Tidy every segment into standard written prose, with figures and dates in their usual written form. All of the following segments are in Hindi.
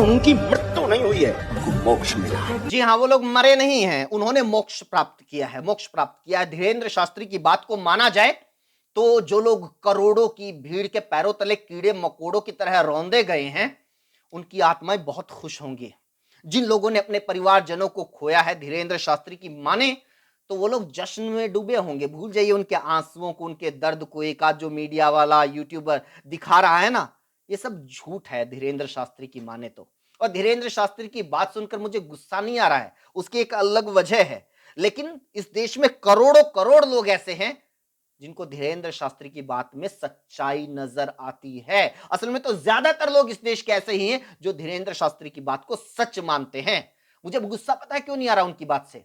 उनकी मृत्यु नहीं हुई है, उनको मोक्ष मिला है। जी हाँ, वो लोग मरे नहीं हैं, उन्होंने मोक्ष प्राप्त किया है, मोक्ष प्राप्त किया है। धीरेन्द्र शास्त्री की बात को माना जाए तो जो लोग करोड़ों की भीड़ के पैरों तले कीड़े मकोड़ों की तरह रौंदे गए हैं, उनकी आत्माएं बहुत खुश होंगी। जिन लोगों ने अपने परिवारजनों को खोया है, धीरेन्द्र शास्त्री की माने तो वो लोग जश्न में डूबे होंगे। भूल जाइए उनके आंसुओं को, उनके दर्द को। एक आध जो मीडिया वाला यूट्यूबर दिखा रहा है ना, ये सब झूठ है धीरेन्द्र शास्त्री की माने तो। और धीरेन्द्र शास्त्री की बात सुनकर मुझे गुस्सा नहीं आ रहा है, उसकी एक अलग वजह है। लेकिन इस देश में करोड़ों करोड़ लोग ऐसे हैं जिनको धीरेन्द्र शास्त्री की बात में सच्चाई नजर आती है। असल में तो ज्यादातर लोग इस देश के ऐसे ही हैं जो धीरेन्द्र शास्त्री की बात को सच मानते हैं। मुझे गुस्सा पता है क्यों नहीं आ रहा उनकी बात से,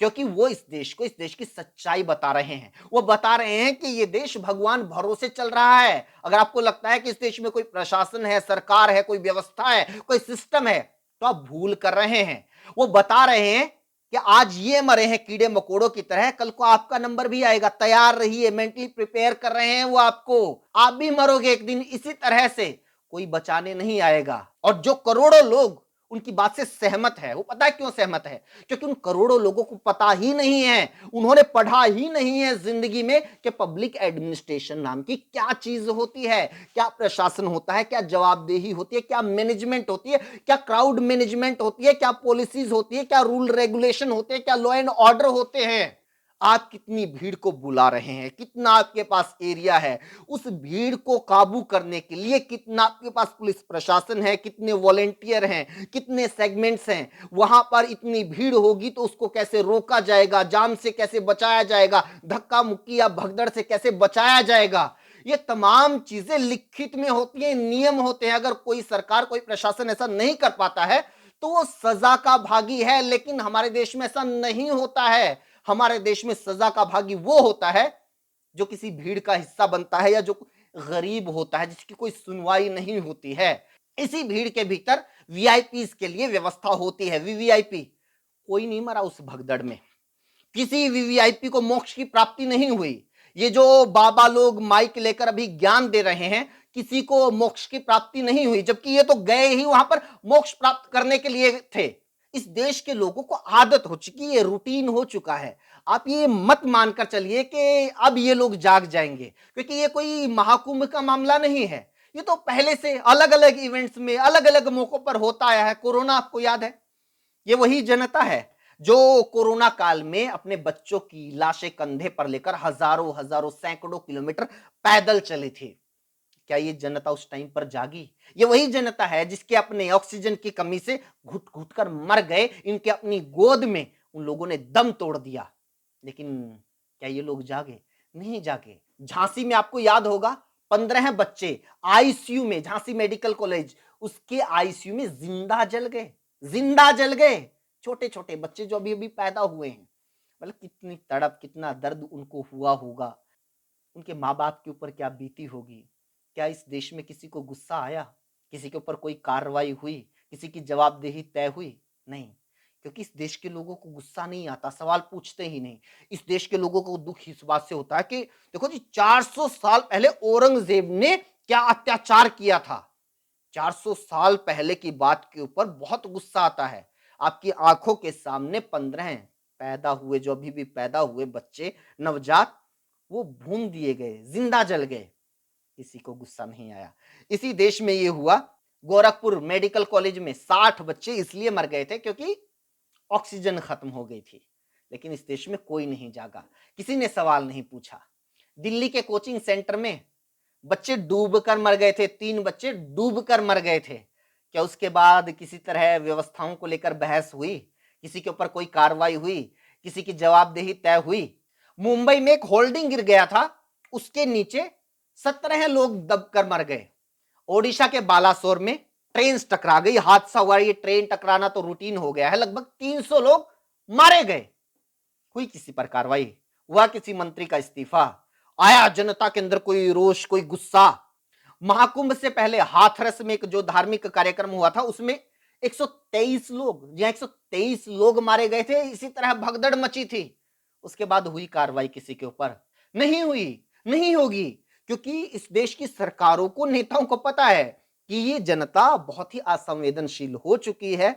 क्योंकि वो इस देश की सच्चाई बता रहे हैं। वो बता रहे हैं कि ये देश भगवान भरोसे चल रहा है। अगर आपको लगता है कि इस देश में कोई प्रशासन है, सरकार है, कोई व्यवस्था है, कोई सिस्टम है, तो आप भूल कर रहे हैं। वो बता रहे हैं कि आज ये मरे हैं कीड़े मकोड़ों की तरह, कल को आपका नंबर भी आएगा, तैयार रहिए, मेंटली प्रिपेयर कर रहे हैं वो आपको। आप भी मरोगे एक दिन इसी तरह से, कोई बचाने नहीं आएगा। और जो करोड़ों लोग उनकी बात से सहमत है, वो पता है क्यों सहमत है? क्योंकि उन करोड़ों लोगों को पता ही नहीं है, उन्होंने पढ़ा ही नहीं है जिंदगी में कि पब्लिक एडमिनिस्ट्रेशन नाम की क्या चीज होती है, क्या प्रशासन होता है, क्या जवाबदेही होती है, क्या मैनेजमेंट होती है, क्या क्राउड मैनेजमेंट होती है, क्या पॉलिसीज होती है, क्या रूल रेगुलेशन होते हैं, क्या लॉ एंड ऑर्डर होते हैं। आप कितनी भीड़ को बुला रहे हैं, कितना आपके पास एरिया है, उस भीड़ को काबू करने के लिए कितना आपके पास पुलिस प्रशासन है, कितने वॉलेंटियर हैं, कितने सेगमेंट्स हैं। वहां पर इतनी भीड़ होगी तो उसको कैसे रोका जाएगा, जाम से कैसे बचाया जाएगा, धक्का मुक्की या भगदड़ से कैसे बचाया जाएगा, ये तमाम चीजें लिखित में होती हैं, नियम होते हैं। अगर कोई सरकार, कोई प्रशासन ऐसा नहीं कर पाता है तो वो सजा का भागी है। लेकिन हमारे देश में ऐसा नहीं होता है। हमारे देश में सजा का भागी वो होता है जो किसी भीड़ का हिस्सा बनता है या जो गरीब होता है, जिसकी कोई सुनवाई नहीं होती है। इसी भीड़ के भीतर वीआईपी के लिए व्यवस्था होती है, वीवीआईपी। कोई नहीं मरा उस भगदड़ में, किसी वीवीआईपी को मोक्ष की प्राप्ति नहीं हुई। ये जो बाबा लोग माइक लेकर अभी ज्ञान दे रहे हैं, किसी को मोक्ष की प्राप्ति नहीं हुई, जबकि ये तो गए ही वहां पर मोक्ष प्राप्त करने के लिए थे। इस देश के लोगों को आदत हो चुकी है, रूटीन हो चुका है। आप ये मत मानकर चलिए कि अब ये लोग जाग जाएंगे, क्योंकि ये कोई महाकुंभ का मामला नहीं है। ये तो पहले से अलग अलग इवेंट्स में, अलग अलग मौकों पर होता आया है। कोरोना आपको याद है, ये वही जनता है जो कोरोना काल में अपने बच्चों की लाशें कंधे पर लेकर हजारों हजारों सैकड़ों किलोमीटर पैदल चली थी। क्या ये जनता उस टाइम पर जागी? ये वही जनता है जिसके अपने ऑक्सीजन की कमी से घुट घुट कर मर गए, इनके अपनी गोद में उन लोगों ने दम तोड़ दिया। लेकिन क्या ये लोग जागे? नहीं जागे। झांसी में आपको याद होगा, 15 बच्चे आईसीयू में, झांसी मेडिकल कॉलेज, उसके आईसीयू में जिंदा जल गए, जिंदा जल गए। छोटे छोटे बच्चे जो अभी अभी पैदा हुए हैं। मतलब कितनी तड़प, कितना दर्द उनको हुआ होगा। उनके माँ बाप के ऊपर क्या बीती होगी। क्या इस देश में किसी को गुस्सा आया? किसी के ऊपर कोई कार्रवाई हुई? किसी की जवाबदेही तय हुई? नहीं, क्योंकि इस देश के लोगों को गुस्सा नहीं आता, सवाल पूछते ही नहीं। इस देश के लोगों को दुख इस बात से होता है कि देखो जी, 400 साल पहले औरंगजेब ने क्या अत्याचार किया था। 400 साल पहले की बात के ऊपर बहुत गुस्सा आता है। आपकी आंखों के सामने 15 पैदा हुए, जो अभी भी पैदा हुए बच्चे, नवजात, वो भून दिए गए, जिंदा जल गए। किसी को गुस्सा नहीं आया। इसी देश में ये हुआ, गोरखपुर मेडिकल कॉलेज में 60 बच्चे इसलिए मर गए थे क्योंकि ऑक्सीजन खत्म हो गई थी। लेकिन इस देश में कोई नहीं जागा, किसी ने सवाल नहीं पूछा। दिल्ली के कोचिंग सेंटर में बच्चे डूब कर मर गए थे, 3 बच्चे डूब कर मर गए थे। क्या उसके बाद किसी तरह व्यवस्थाओं को लेकर बहस हुई? किसी के ऊपर कोई कार्रवाई हुई? किसी की जवाबदेही तय हुई? मुंबई में एक होल्डिंग गिर गया था, उसके नीचे 17 लोग दबकर मर गए। ओडिशा के बालासोर में ट्रेन टकरा गई, हादसा हुआ। ये ट्रेन टकराना तो रूटीन हो गया है, लगभग 300 लोग मारे गए। हुई किसी पर कार्रवाई? हुआ किसी मंत्री का इस्तीफा? आया जनता के अंदर कोई रोष, कोई गुस्सा? महाकुंभ से पहले हाथरस में एक जो धार्मिक कार्यक्रम हुआ था, उसमें 123 लोग, जहां 123 लोग मारे गए थे, इसी तरह भगदड़ मची थी। उसके बाद हुई कार्रवाई किसी के ऊपर? नहीं हुई, नहीं होगी, क्योंकि इस देश की सरकारों को, नेताओं को पता है कि ये जनता बहुत ही असंवेदनशील हो चुकी है।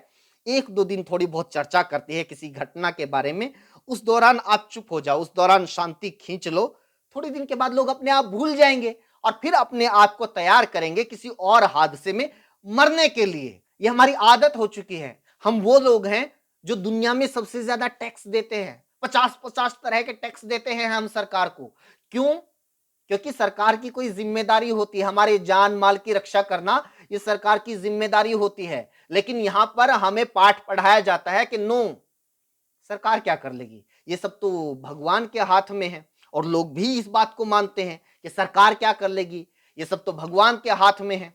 1-2 दिन थोड़ी बहुत चर्चा करती है किसी घटना के बारे में, उस दौरान आप चुप हो जाओ, उस दौरान शांति खींच लो, थोड़े दिन के बाद लोग अपने आप भूल जाएँगे और फिर अपने आप को तैयार करेंगे किसी और हादसे में मरने के लिए। ये हमारी आदत हो चुकी है। हम वो लोग हैं जो दुनिया में सबसे ज़्यादा टैक्स देते हैं। 50-50 तरह के टैक्स देते हैं हम सरकार को। क्यों? क्योंकि सरकार की कोई ज़िम्मेदारी होती है, हमारे जान-माल की रक्षा करना, ये सरकार की ज़िम्मेदारी होती है। लेकिन यहाँ पर हमें पाठ पढ़ाया जाता है कि नो, सरकार क्या कर लेगी? ये सब तो भगवान के हाथ में है और लोग भी इस बात को मानते हैं कि सरकार क्या कर लेगी? ये सब तो भगवान के हाथ में है।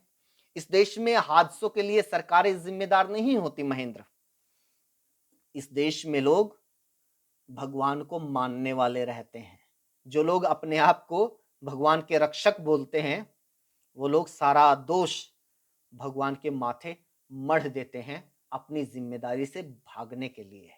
इस देश में हादसों के लिए सरकारें ज़िम्मेदार नहीं होती महेंद्र। इस देश में लोग भगवान को मानने वाले रहते हैं। जो लोग अपने आप को भगवान के रक्षक बोलते हैं, वो लोग सारा दोष भगवान के माथे मढ़ देते हैं अपनी ज़िम्मेदारी से भागने के लिए।